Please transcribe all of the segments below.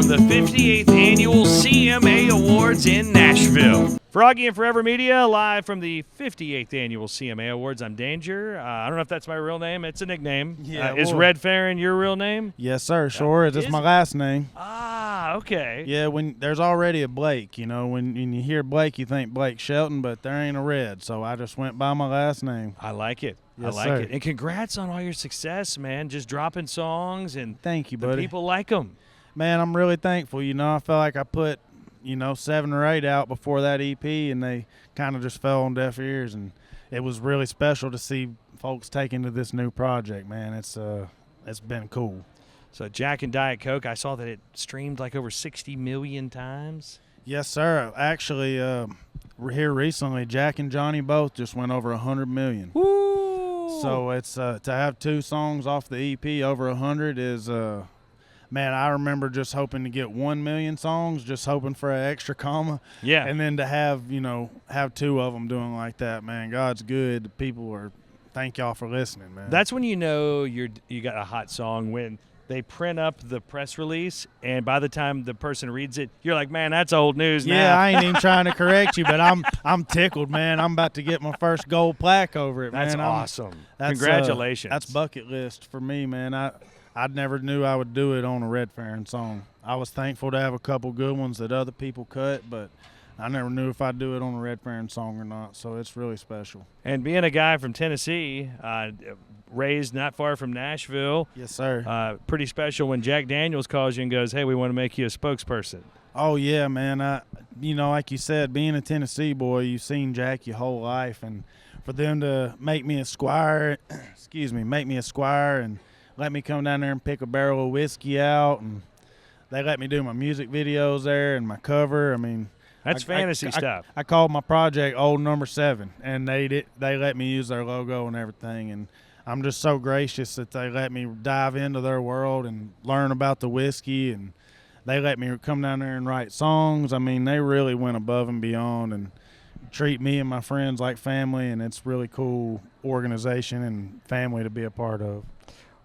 from the 58th Annual CMA Awards in Nashville. Froggy and Forever Media, live from the 58th Annual CMA Awards. I'm Danger. I don't know if that's my real name. It's a nickname. Yeah, is Redferrin your real name? Yes, sir. Sure is. It's my last name. Ah, okay. Yeah, when there's already a Blake, you know, when you hear Blake, you think Blake Shelton, but there ain't a Red, so I just went by my last name. I like it. Yes, I like sir. it. And congrats on all your success, man. Just dropping songs and Thank you, the buddy. people like them. Man, I'm really thankful. You know, I felt like I put, 7 or 8 out before that EP, and they kind of just fell on deaf ears, and it was really special to see folks taking to this new project, man. It's been cool. So Jack and Diet Coke, I saw that it streamed like over 60 million times. Yes, sir. Actually, here recently, Jack and Johnny both just went over 100 million. Woo! So it's to have 2 songs off the EP over 100 is man, I remember just hoping to get 1 million songs, just hoping for an extra comma. Yeah. And then to have 2 of them doing like that, man, God's good. The people are, thank y'all for listening, man. That's when you know you got a hot song, when they print up the press release, and by the time the person reads it, you're like, man, that's old news now. Yeah, I ain't even trying to correct you, but I'm tickled, man. I'm about to get my first gold plaque over it, That's man. awesome. That's, Congratulations. That's bucket list for me, man. I never knew I would do it on a Redferrin song. I was thankful to have a couple good ones that other people cut, but I never knew if I'd do it on a Redferrin song or not, so it's really special. And being a guy from Tennessee, raised not far from Nashville. Yes, sir. Pretty special when Jack Daniels calls you and goes, hey, we want to make you a spokesperson. Oh, yeah, man. Like you said, being a Tennessee boy, you've seen Jack your whole life, and for them to make me a squire, and let me come down there and pick a barrel of whiskey out, and they let me do my music videos there and my cover. I mean, That's fantasy stuff. I called my project Old Number 7, and they let me use their logo and everything, and I'm just so gracious that they let me dive into their world and learn about the whiskey, and they let me come down there and write songs. I mean, they really went above and beyond and treat me and my friends like family, and it's really cool organization and family to be a part of.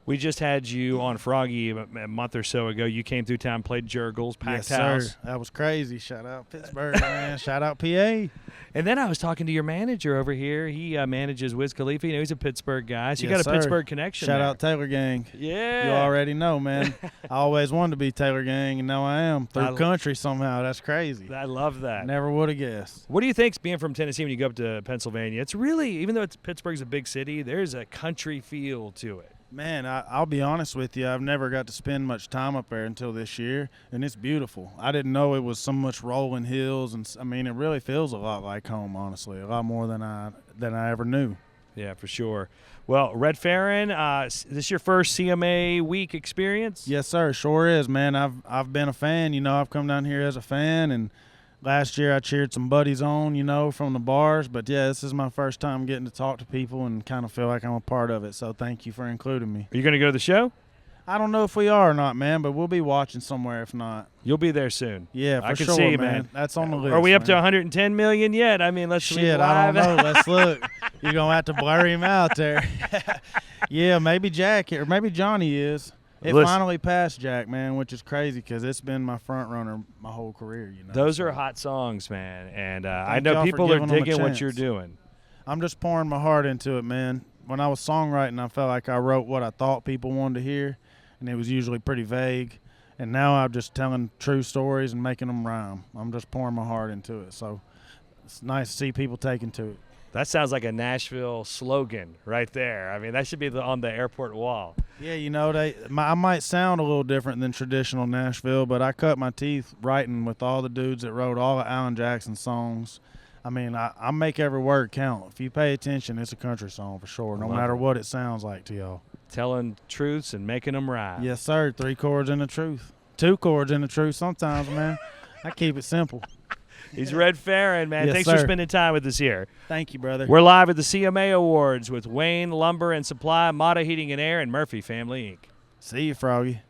We just had you on Froggy a month or so ago. You came through town, played Jurgles, packed house. Sir. That was crazy. Shout out Pittsburgh, man. Shout out PA. And then I was talking to your manager over here. He manages Wiz Khalifa. He's a Pittsburgh guy, so you got a Pittsburgh connection. Shout there. out Taylor Gang. Yeah. You already know, man. I always wanted to be Taylor Gang, and now I am. Through country somehow. That's crazy. I love that. Never would have guessed. What do you think, being from Tennessee, when you go up to Pennsylvania? It's really, even though Pittsburgh's a big city, there's a country feel to it. Man, I'll be honest with you. I've never got to spend much time up there until this year, and it's beautiful. I didn't know it was so much rolling hills, and I mean, it really feels a lot like home, honestly, a lot more than I ever knew. Yeah, for sure. Well, Redferrin, this your first CMA week experience? Yes, sir. Sure is, man. I've been a fan. I've come down here as a fan, and last year I cheered some buddies on, from the bars. But, yeah, this is my first time getting to talk to people and kind of feel like I'm a part of it. So thank you for including me. Are you going to go to the show? I don't know if we are or not, man, but we'll be watching somewhere if not. You'll be there soon. Yeah, for I can sure, see, man. That's on the list. Are we up to man. 110 million yet? I mean, let's Shit, I don't know. Let's look. You're going to have to blur him out there. Yeah, maybe Jack or maybe Johnny is. It finally passed Jack, man, which is crazy because it's been my front runner my whole career. Those are hot songs, man, and I know people are digging what you're doing. I'm just pouring my heart into it, man. When I was songwriting, I felt like I wrote what I thought people wanted to hear, and it was usually pretty vague. And now I'm just telling true stories and making them rhyme. I'm just pouring my heart into it, so it's nice to see people taking to it. That sounds like a Nashville slogan right there. I mean, that should be on the airport wall. Yeah, I might sound a little different than traditional Nashville, but I cut my teeth writing with all the dudes that wrote all of Alan Jackson's songs. I mean, I make every word count. If you pay attention, it's a country song for sure, no matter what it sounds like to y'all. Telling truths and making them rhyme. Yes, sir. 3 chords in the truth. 2 chords in the truth sometimes, man. I keep it simple. He's Redferrin, man. Yes, Thanks sir. for spending time with us here. Thank you, brother. We're live at the CMA Awards with Wayne Lumber and Supply, Mata Heating and Air, and Murphy Family Inc. See you, Froggy.